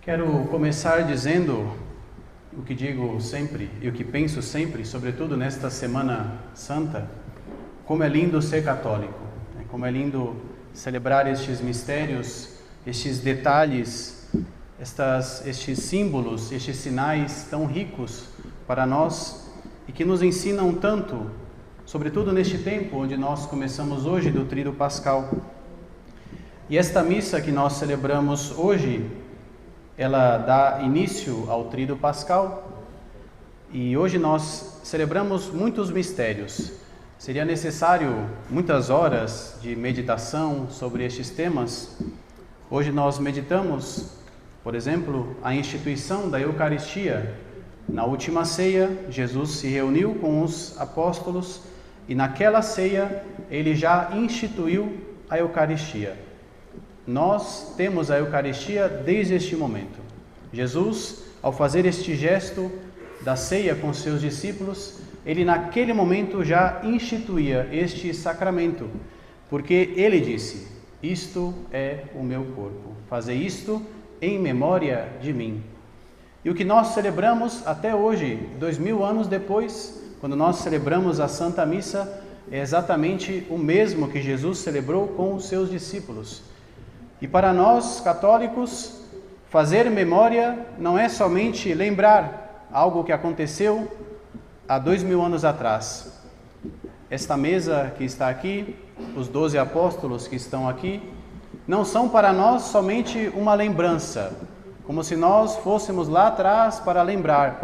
Quero começar dizendo o que digo sempre e o que penso sempre, sobretudo nesta Semana Santa, como é lindo ser católico, como é lindo celebrar estes mistérios, estes detalhes, estes símbolos, estes sinais tão ricos para nós e que nos ensinam tanto, sobretudo neste tempo onde nós começamos hoje do Tríduo Pascal. E esta missa que nós celebramos hoje, ela dá início ao Tríduo Pascal e hoje nós celebramos muitos mistérios. Seria necessário muitas horas de meditação sobre estes temas. Hoje nós meditamos, por exemplo, a instituição da Eucaristia. Na última ceia, Jesus se reuniu com os apóstolos e naquela ceia ele já instituiu a Eucaristia. Nós temos a Eucaristia desde este momento. Jesus, ao fazer este gesto da ceia com seus discípulos, ele naquele momento já instituía este sacramento, porque ele disse: isto é o meu corpo, fazei isto em memória de mim. E o que nós celebramos até hoje, 2000 anos depois, quando nós celebramos a Santa Missa, é exatamente o mesmo que Jesus celebrou com os seus discípulos. E para nós, católicos, fazer memória não é somente lembrar algo que aconteceu há 2000 anos atrás. Esta mesa que está aqui, os 12 apóstolos que estão aqui, não são para nós somente uma lembrança, como se nós fôssemos lá atrás para lembrar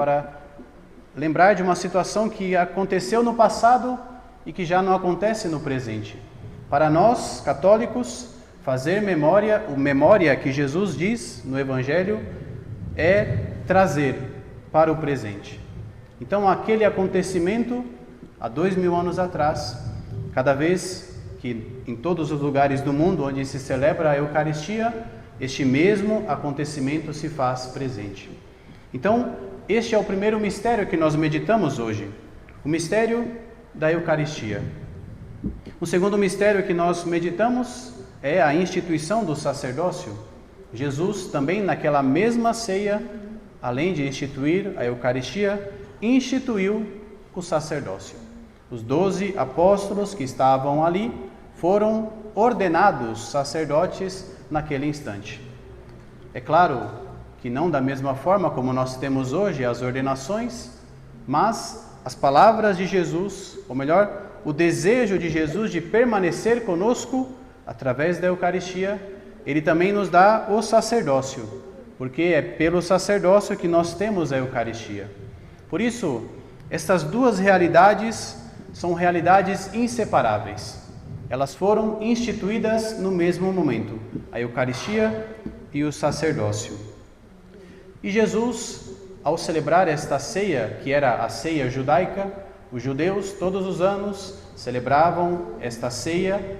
de uma situação que aconteceu no passado e que já não acontece no presente. Para nós, católicos, fazer memória, o memória que Jesus diz no Evangelho, é trazer para o presente. Então, aquele acontecimento, há 2000 anos atrás, cada vez que em todos os lugares do mundo onde se celebra a Eucaristia, este mesmo acontecimento se faz presente. Então, este é o primeiro mistério que nós meditamos hoje, o mistério da Eucaristia. O segundo mistério que nós meditamos é a instituição do sacerdócio. Jesus também naquela mesma ceia, além de instituir a Eucaristia, instituiu o sacerdócio. Os 12 apóstolos que estavam ali foram ordenados sacerdotes naquele instante. É claro que não da mesma forma como nós temos hoje as ordenações, mas as palavras de Jesus, ou melhor, o desejo de Jesus de permanecer conosco através da Eucaristia, ele também nos dá o sacerdócio, porque é pelo sacerdócio que nós temos a Eucaristia. Por isso, estas duas realidades são realidades inseparáveis. Elas foram instituídas no mesmo momento, a Eucaristia e o sacerdócio. E Jesus, ao celebrar esta ceia, que era a ceia judaica, os judeus todos os anos celebravam esta ceia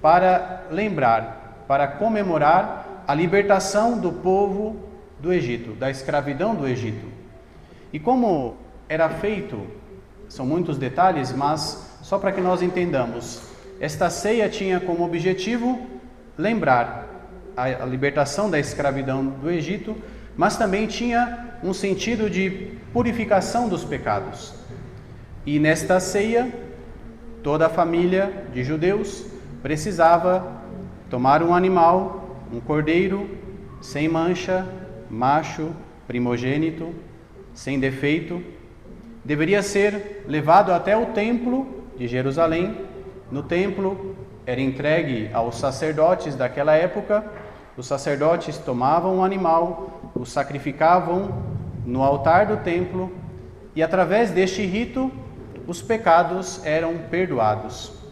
para lembrar, para comemorar a libertação do povo do Egito, da escravidão do Egito. E como era feito, são muitos detalhes, mas só para que nós entendamos, esta ceia tinha como objetivo lembrar a libertação da escravidão do Egito, mas também tinha um sentido de purificação dos pecados. E nesta ceia, toda a família de judeus precisava tomar um animal, um cordeiro, sem mancha, macho, primogênito, sem defeito. Deveria ser levado até o templo de Jerusalém. No templo era entregue aos sacerdotes daquela época. Os sacerdotes tomavam o animal, o sacrificavam no altar do templo e através deste rito os pecados eram perdoados.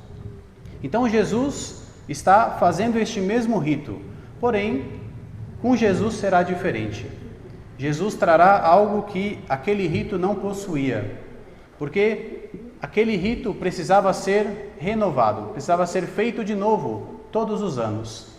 Então Jesus está fazendo este mesmo rito, porém, com Jesus será diferente. Jesus trará algo que aquele rito não possuía, porque aquele rito precisava ser renovado, precisava ser feito de novo todos os anos.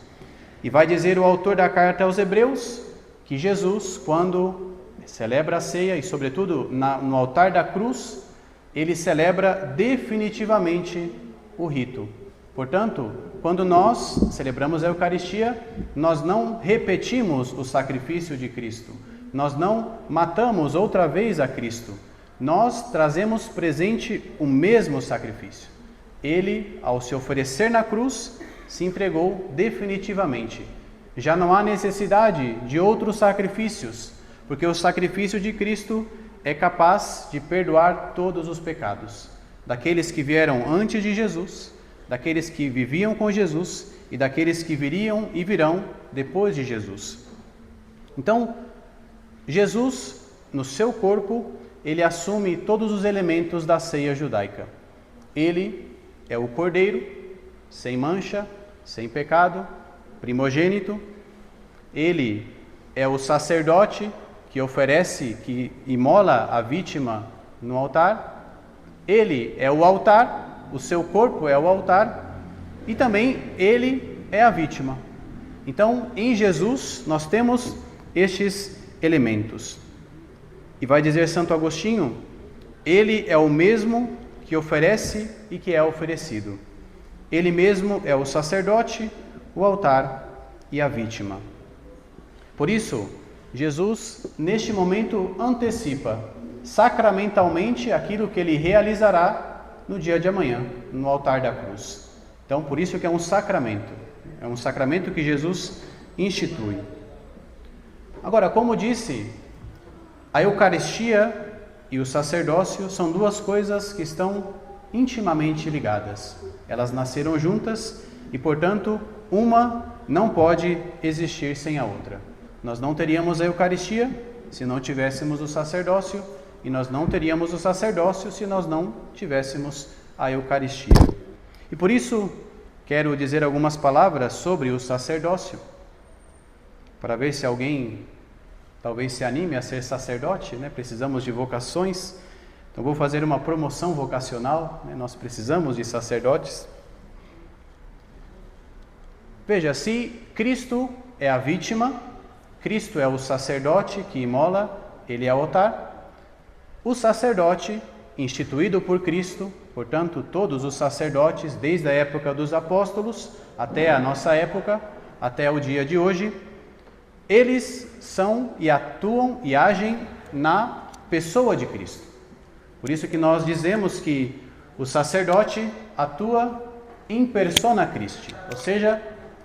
E vai dizer o autor da carta aos Hebreus que Jesus, quando celebra a ceia e sobretudo no altar da cruz, ele celebra definitivamente o rito. Portanto, quando nós celebramos a Eucaristia, nós não repetimos o sacrifício de Cristo, nós não matamos outra vez a Cristo, nós trazemos presente o mesmo sacrifício. Ele, ao se oferecer na cruz, se entregou definitivamente. Já não há necessidade de outros sacrifícios, porque o sacrifício de Cristo é capaz de perdoar todos os pecados, daqueles que vieram antes de Jesus, daqueles que viviam com Jesus e daqueles que viriam e virão depois de Jesus. Então, Jesus, no seu corpo, ele assume todos os elementos da ceia judaica. Ele é o cordeiro, sem mancha, sem pecado, primogênito. Ele é o sacerdote que oferece, que imola a vítima no altar. Ele é o altar, o seu corpo é o altar, e também ele é a vítima. Então, em Jesus, nós temos estes elementos. E vai dizer Santo Agostinho, ele é o mesmo que oferece e que é oferecido. Ele mesmo é o sacerdote, o altar e a vítima. Por isso, Jesus, neste momento, antecipa sacramentalmente aquilo que ele realizará no dia de amanhã, no altar da cruz. Então, por isso que é um sacramento que Jesus institui. Agora, como disse, a Eucaristia e o sacerdócio são duas coisas que estão intimamente ligadas. Elas nasceram juntas e, portanto, uma não pode existir sem a outra. Nós não teríamos a Eucaristia se não tivéssemos o sacerdócio, e nós não teríamos o sacerdócio se nós não tivéssemos a Eucaristia. E por isso, quero dizer algumas palavras sobre o sacerdócio, para ver se alguém talvez se anime a ser sacerdote, né? Precisamos de vocações, então vou fazer uma promoção vocacional, né? Nós precisamos de sacerdotes. Veja, se Cristo é a vítima, Cristo é o sacerdote que imola, ele é o altar, o sacerdote, instituído por Cristo, portanto, todos os sacerdotes, desde a época dos apóstolos até a nossa época, até o dia de hoje, eles são e atuam e agem na pessoa de Cristo. Por isso que nós dizemos que o sacerdote atua in persona Christi, ou seja,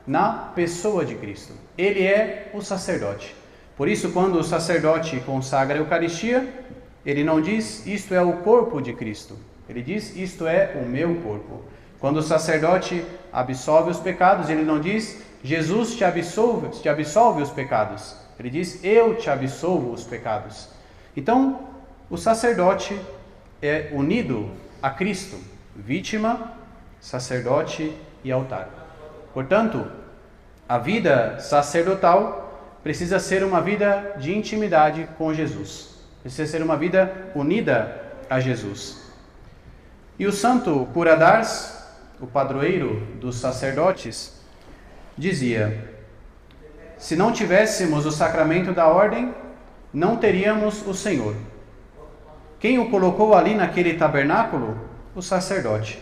na pessoa de Cristo. Ele é o sacerdote. Por isso, quando o sacerdote consagra a Eucaristia, ele não diz, isto é o corpo de Cristo. Ele diz, isto é o meu corpo. Quando o sacerdote absolve os pecados, ele não diz, Jesus te absolve os pecados. Ele diz, eu te absolvo os pecados. Então, o sacerdote é unido a Cristo, vítima, sacerdote e altar. Portanto, a vida sacerdotal precisa ser uma vida de intimidade com Jesus. Precisa ser uma vida unida a Jesus. E o santo Curadars, o padroeiro dos sacerdotes, dizia, se não tivéssemos o sacramento da ordem, não teríamos o Senhor. Quem o colocou ali naquele tabernáculo? O sacerdote.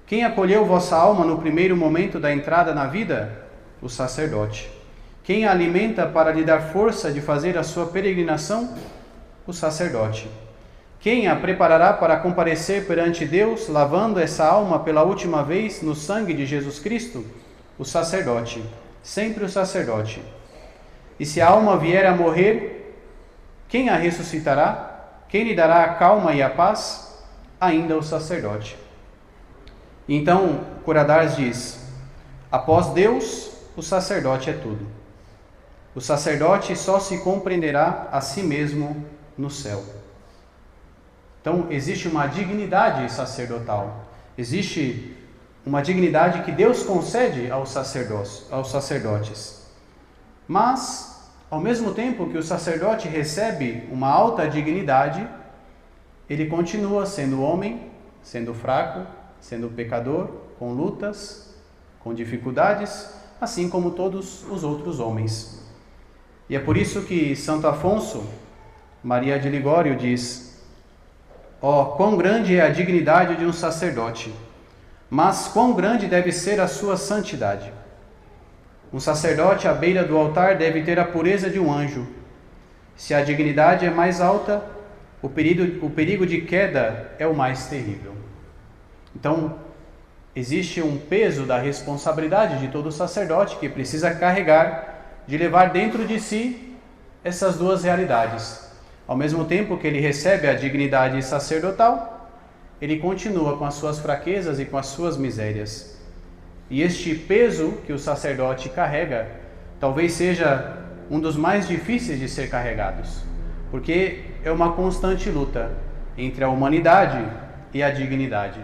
Quem acolheu vossa alma no primeiro momento da entrada na vida? O sacerdote. Quem a alimenta para lhe dar força de fazer a sua peregrinação? O sacerdote. Quem a preparará para comparecer perante Deus, lavando essa alma pela última vez no sangue de Jesus Cristo? O sacerdote. Sempre o sacerdote. E se a alma vier a morrer, quem a ressuscitará? Quem lhe dará a calma e a paz? Ainda o sacerdote. Então, Curadars diz, após Deus, o sacerdote é tudo. O sacerdote só se compreenderá a si mesmo no céu. Então, existe uma dignidade sacerdotal. Existe uma dignidade que Deus concede aos sacerdotes. Mas, ao mesmo tempo que o sacerdote recebe uma alta dignidade, ele continua sendo homem, sendo fraco, sendo pecador, com lutas, com dificuldades, assim como todos os outros homens. E é por isso que Santo Afonso Maria de Ligório diz, quão grande é a dignidade de um sacerdote! Mas quão grande deve ser a sua santidade? Um sacerdote à beira do altar deve ter a pureza de um anjo. Se a dignidade é mais alta, o perigo de queda é o mais terrível. Então, existe um peso da responsabilidade de todo sacerdote que precisa carregar, de levar dentro de si essas duas realidades. Ao mesmo tempo que ele recebe a dignidade sacerdotal, ele continua com as suas fraquezas e com as suas misérias. E este peso que o sacerdote carrega, talvez seja um dos mais difíceis de ser carregados, porque é uma constante luta entre a humanidade e a dignidade.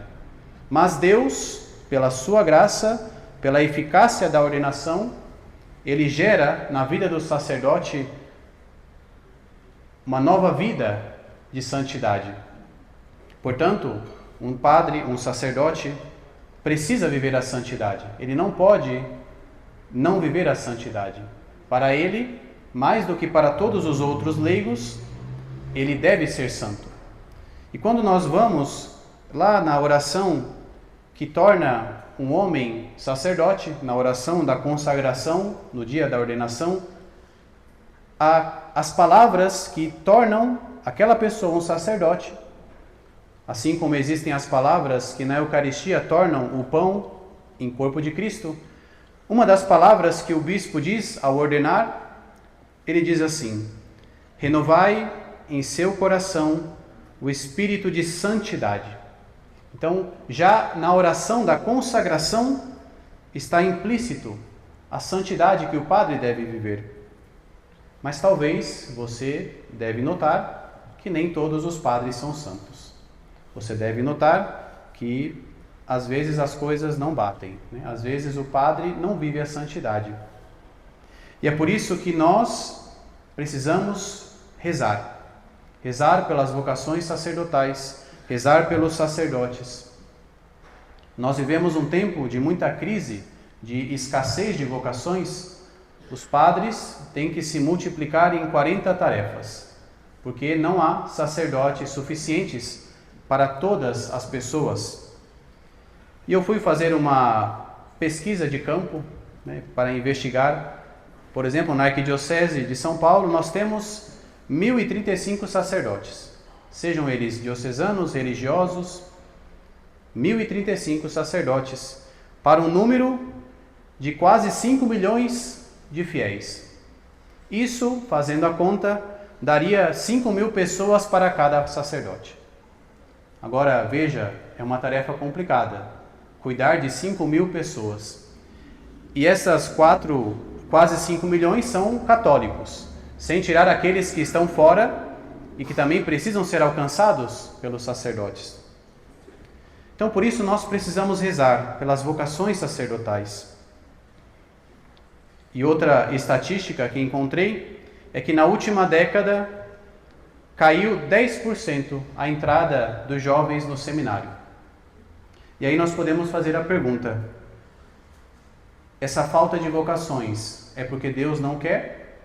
Mas Deus, pela sua graça, pela eficácia da ordenação, ele gera na vida do sacerdote uma nova vida de santidade. Portanto, um padre, um sacerdote, precisa viver a santidade. Ele não pode não viver a santidade. Para ele, mais do que para todos os outros leigos, ele deve ser santo. E quando nós vamos lá na oração que torna um homem sacerdote, na oração da consagração, no dia da ordenação, as palavras que tornam aquela pessoa um sacerdote, assim como existem as palavras que na Eucaristia tornam o pão em corpo de Cristo. Uma das palavras que o bispo diz ao ordenar, ele diz assim: renovai em seu coração o espírito de santidade. Então, já na oração da consagração está implícito a santidade que o padre deve viver. Mas talvez você deve notar que nem todos os padres são santos. Você deve notar que às vezes as coisas não batem, né? Às vezes o padre não vive a santidade. E é por isso que nós precisamos rezar. Rezar pelas vocações sacerdotais, rezar pelos sacerdotes. Nós vivemos um tempo de muita crise, de escassez de vocações. Os padres têm que se multiplicar em 40 tarefas, porque não há sacerdotes suficientes para todas as pessoas. E eu fui fazer uma pesquisa de campo, né, para investigar. Por exemplo, na Arquidiocese de São Paulo, nós temos 1.035 sacerdotes, sejam eles diocesanos, religiosos, 1.035 sacerdotes, para um número de quase 5 milhões de fiéis. Isso, fazendo a conta, daria 5.000 pessoas para cada sacerdote. Agora, veja, é uma tarefa complicada, cuidar de 5.000 pessoas. E essas quase 5 milhões são católicos, sem tirar aqueles que estão fora e que também precisam ser alcançados pelos sacerdotes. Então, por isso, nós precisamos rezar pelas vocações sacerdotais. E outra estatística que encontrei é que na última década caiu 10% a entrada dos jovens no seminário. E aí nós podemos fazer a pergunta: essa falta de vocações é porque Deus não quer?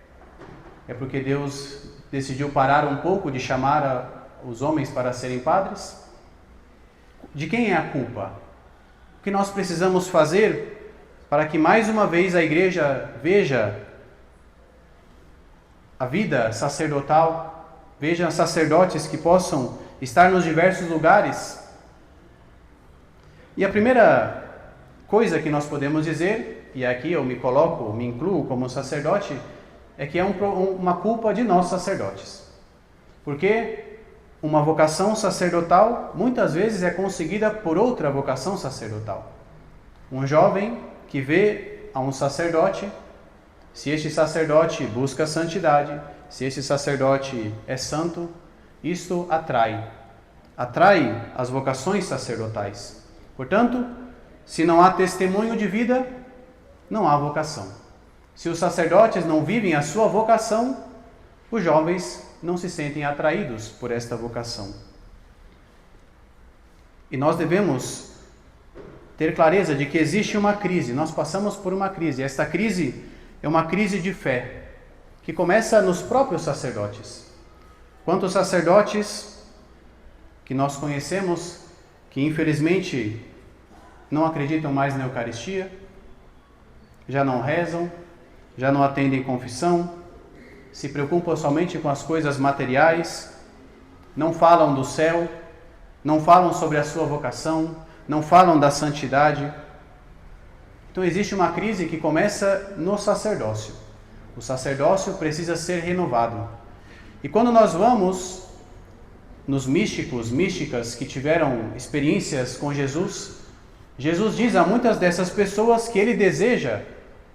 É porque Deus decidiu parar um pouco de chamar os homens para serem padres? De quem é a culpa? O que nós precisamos fazer para que mais uma vez a igreja veja a vida sacerdotal, veja sacerdotes que possam estar nos diversos lugares? E a primeira coisa que nós podemos dizer, e aqui eu me incluo como sacerdote, é que é uma culpa de nós sacerdotes. Porque uma vocação sacerdotal muitas vezes é conseguida por outra vocação sacerdotal. Um jovem que vê a um sacerdote, se este sacerdote busca a santidade, se este sacerdote é santo, isto atrai as vocações sacerdotais. Portanto, se não há testemunho de vida, não há vocação. Se os sacerdotes não vivem a sua vocação, os jovens não se sentem atraídos por esta vocação. E nós devemos ter clareza de que existe uma crise, nós passamos por uma crise. Esta crise é uma crise de fé, que começa nos próprios sacerdotes. Quantos sacerdotes que nós conhecemos que infelizmente não acreditam mais na Eucaristia, já não rezam, já não atendem confissão, se preocupam somente com as coisas materiais, não falam do céu, não falam sobre a sua vocação, não falam da santidade. Então existe uma crise que começa no sacerdócio. O sacerdócio precisa ser renovado. E quando nós vamos nos místicos, místicas que tiveram experiências com Jesus, Jesus diz a muitas dessas pessoas que ele deseja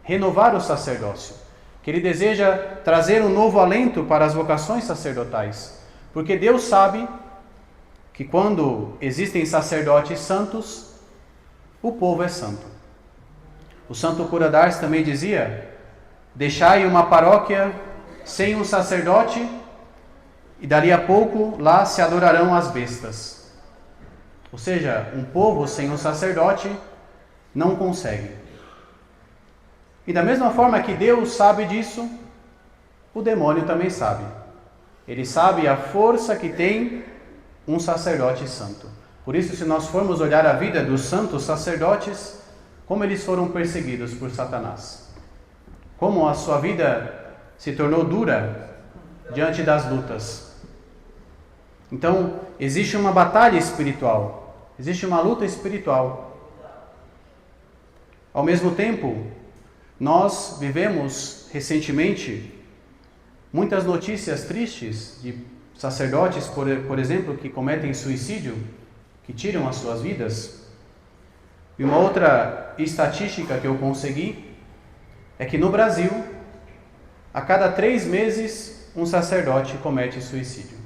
renovar o sacerdócio, que ele deseja trazer um novo alento para as vocações sacerdotais, porque Deus sabe que quando existem sacerdotes santos, o povo é santo. O Santo Cura d'Ars também dizia: deixai uma paróquia sem um sacerdote e dali a pouco lá se adorarão as bestas. Ou seja, um povo sem um sacerdote não consegue. E da mesma forma que Deus sabe disso, o demônio também sabe. Ele sabe a força que tem um sacerdote santo. Por isso, se nós formos olhar a vida dos santos sacerdotes, como eles foram perseguidos por Satanás, como a sua vida se tornou dura diante das lutas. Então, existe uma batalha espiritual, existe uma luta espiritual. Ao mesmo tempo, nós vivemos recentemente muitas notícias tristes de sacerdotes, por exemplo, que cometem suicídio, que tiram as suas vidas. E uma outra estatística que eu consegui é que no Brasil, a cada 3 meses, um sacerdote comete suicídio.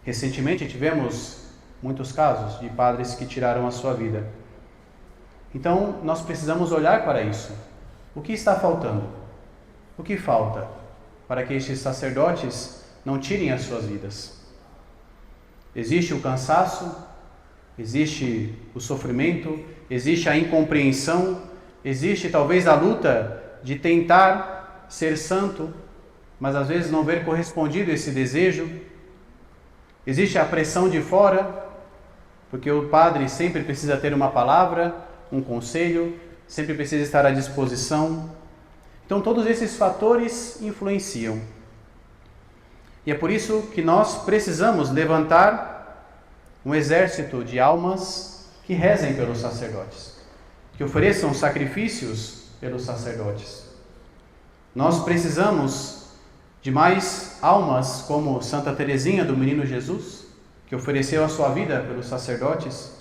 Recentemente tivemos muitos casos de padres que tiraram a sua vida. Então, nós precisamos olhar para isso. O que está faltando? O que falta para que estes sacerdotes não tirem as suas vidas? Existe o cansaço, existe o sofrimento, existe a incompreensão, existe talvez a luta de tentar ser santo, mas às vezes não ver correspondido esse desejo. Existe a pressão de fora, porque o padre sempre precisa ter uma palavra, um conselho, sempre precisa estar à disposição. Então todos esses fatores influenciam. E é por isso que nós precisamos levantar um exército de almas que rezem pelos sacerdotes, que ofereçam sacrifícios pelos sacerdotes. Nós precisamos de mais almas como Santa Teresinha do Menino Jesus, que ofereceu a sua vida pelos sacerdotes,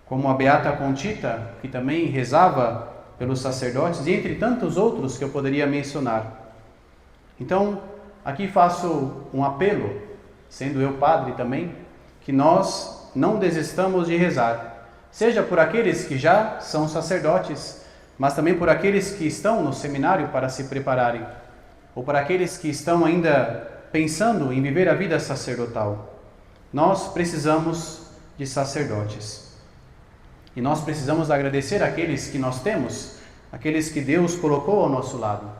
como a Beata Conchita, que também rezava pelos sacerdotes, e entre tantos outros que eu poderia mencionar. Então, aqui faço um apelo, sendo eu padre também, que nós não desistamos de rezar, seja por aqueles que já são sacerdotes, mas também por aqueles que estão no seminário para se prepararem, ou para aqueles que estão ainda pensando em viver a vida sacerdotal. Nós precisamos de sacerdotes. E nós precisamos agradecer aqueles que nós temos, aqueles que Deus colocou ao nosso lado.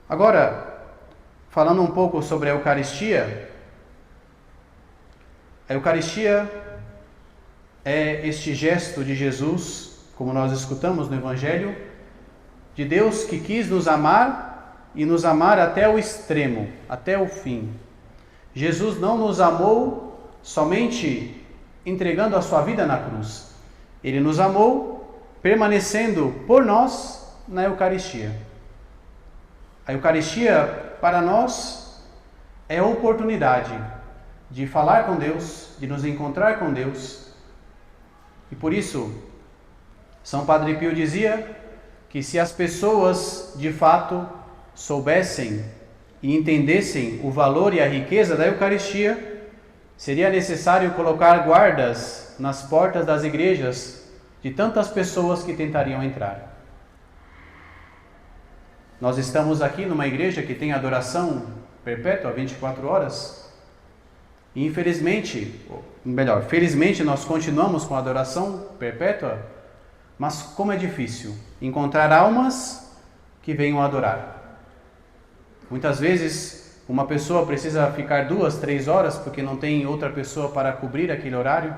Agora, falando um pouco sobre a Eucaristia é este gesto de Jesus, como nós escutamos no Evangelho, de Deus que quis nos amar e nos amar até o extremo, até o fim. Jesus não nos amou somente entregando a sua vida na cruz. Ele nos amou permanecendo por nós na Eucaristia. A Eucaristia, para nós, é a oportunidade de falar com Deus, de nos encontrar com Deus. E por isso, São Padre Pio dizia que se as pessoas, de fato, soubessem e entendessem o valor e a riqueza da Eucaristia, seria necessário colocar guardas nas portas das igrejas de tantas pessoas que tentariam entrar. Nós estamos aqui numa igreja que tem adoração perpétua, 24 horas, e felizmente nós continuamos com a adoração perpétua, mas como é difícil encontrar almas que venham adorar. Muitas vezes uma pessoa precisa ficar 2, 3 horas porque não tem outra pessoa para cobrir aquele horário.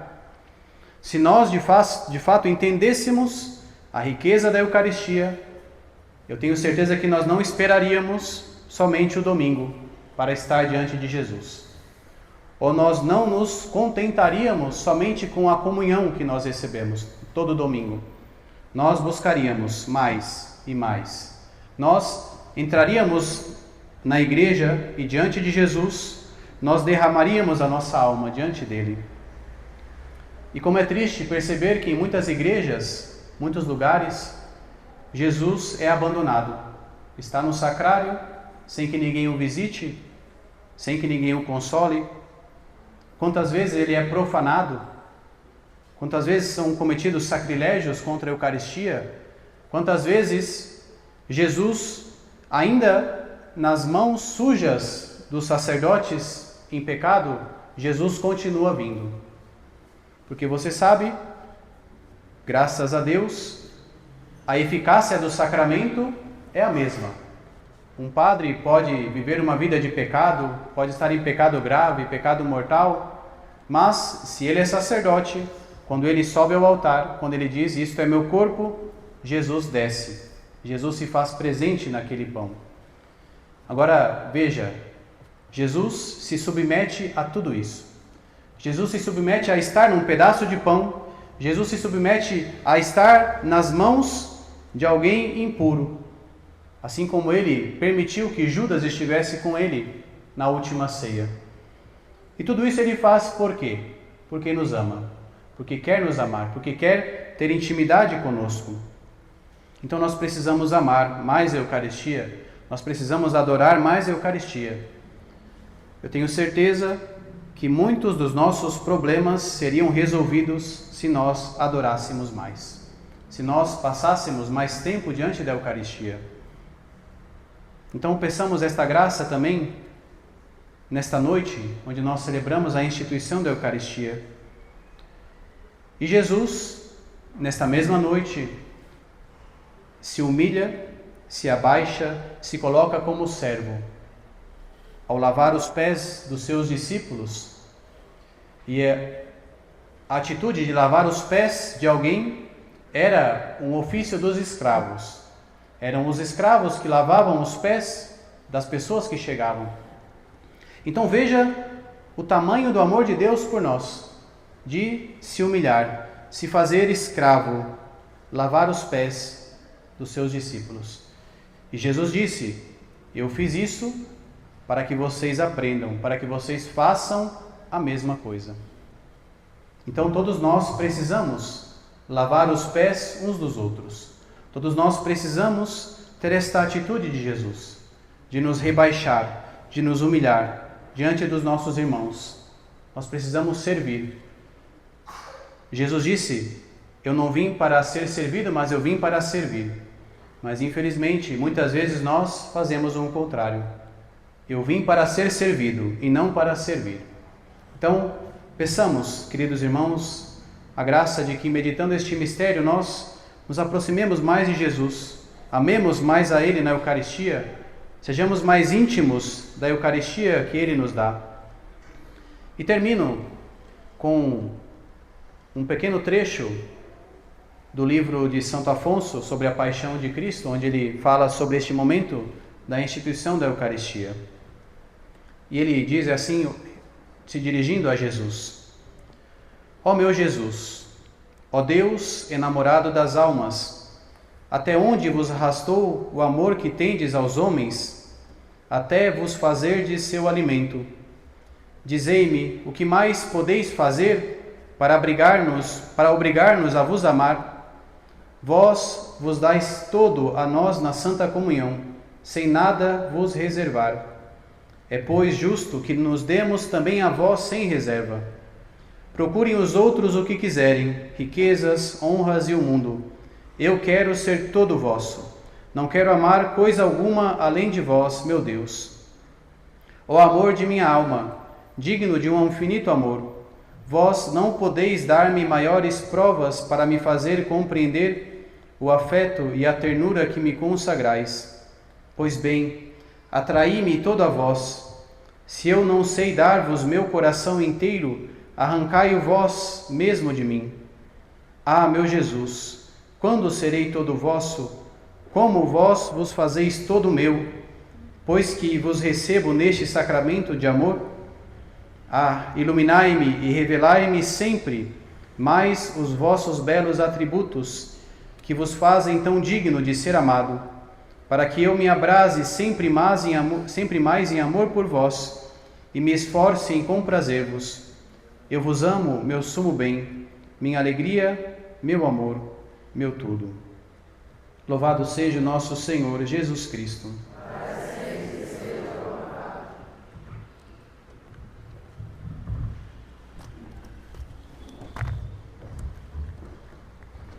Se nós de fato entendêssemos a riqueza da Eucaristia, eu tenho certeza que nós não esperaríamos somente o domingo para estar diante de Jesus. Ou nós não nos contentaríamos somente com a comunhão que nós recebemos todo domingo. Nós buscaríamos mais e mais. Nós entraríamos na igreja e diante de Jesus, nós derramaríamos a nossa alma diante dele. E como é triste perceber que em muitas igrejas, muitos lugares, Jesus é abandonado. Está no sacrário, sem que ninguém o visite, sem que ninguém o console. Quantas vezes ele é profanado? Quantas vezes são cometidos sacrilégios contra a Eucaristia? Quantas vezes Jesus, ainda nas mãos sujas dos sacerdotes em pecado, Jesus continua vindo? Porque você sabe, graças a Deus, a eficácia do sacramento é a mesma. Um padre pode viver uma vida de pecado, pode estar em pecado grave, pecado mortal, mas se ele é sacerdote, quando ele sobe ao altar, quando ele diz, isto é meu corpo, Jesus desce. Jesus se faz presente naquele pão. Agora, veja, Jesus se submete a tudo isso. Jesus se submete a estar num pedaço de pão. Jesus se submete a estar nas mãos de alguém impuro. Assim como ele permitiu que Judas estivesse com ele na última ceia. E tudo isso ele faz por quê? Porque nos ama. Porque quer nos amar. Porque quer ter intimidade conosco. Então nós precisamos amar mais a Eucaristia. Nós precisamos adorar mais a Eucaristia. Eu tenho certeza que muitos dos nossos problemas seriam resolvidos se nós adorássemos mais. Se nós passássemos mais tempo diante da Eucaristia. Então peçamos esta graça também nesta noite, onde nós celebramos a instituição da Eucaristia. E Jesus, nesta mesma noite, se humilha, se abaixa, se coloca como servo, ao lavar os pés dos seus discípulos. E a atitude de lavar os pés de alguém era um ofício dos escravos. Eram os escravos que lavavam os pés das pessoas que chegavam. Então veja o tamanho do amor de Deus por nós, de se humilhar, se fazer escravo, lavar os pés dos seus discípulos. E Jesus disse, eu fiz isso para que vocês aprendam, para que vocês façam a mesma coisa. Então todos nós precisamos lavar os pés uns dos outros. Todos nós precisamos ter esta atitude de Jesus, de nos rebaixar, de nos humilhar diante dos nossos irmãos. Nós precisamos servir. Jesus disse, eu não vim para ser servido, mas eu vim para servir. Mas infelizmente, muitas vezes nós fazemos o contrário. Eu vim para ser servido e não para servir. Então, peçamos, queridos irmãos, a graça de que, meditando este mistério, nós nos aproximemos mais de Jesus, amemos mais a Ele na Eucaristia, sejamos mais íntimos da Eucaristia que Ele nos dá. E termino com um pequeno trecho do livro de Santo Afonso sobre a Paixão de Cristo, onde ele fala sobre este momento da instituição da Eucaristia. E ele diz assim, se dirigindo a Jesus: ó meu Jesus, ó Deus enamorado das almas, até onde vos arrastou o amor que tendes aos homens, até vos fazerdes seu alimento. Dizei-me o que mais podeis fazer para obrigar-nos a vos amar. Vós vos dais todo a nós na Santa Comunhão, sem nada vos reservar. É, pois, justo que nos demos também a vós sem reserva. Procurem os outros o que quiserem, riquezas, honras e o mundo. Eu quero ser todo vosso. Não quero amar coisa alguma além de vós, meu Deus. Ó amor de minha alma, digno de um infinito amor, vós não podeis dar-me maiores provas para me fazer compreender o afeto e a ternura que me consagrais. Pois bem, atraí-me todo a vós. Se eu não sei dar-vos meu coração inteiro, arrancai-o vós mesmo de mim. Ah, meu Jesus, quando serei todo vosso? Como vós vos fazeis todo meu, pois que vos recebo neste sacramento de amor? Ah, iluminai-me e revelai-me sempre mais os vossos belos atributos, que vos fazem tão digno de ser amado, para que eu me abrase sempre mais em amor por vós e me esforce em comprazer-vos. Eu vos amo, meu sumo bem, minha alegria, meu amor, meu tudo. Louvado seja o nosso Senhor Jesus Cristo.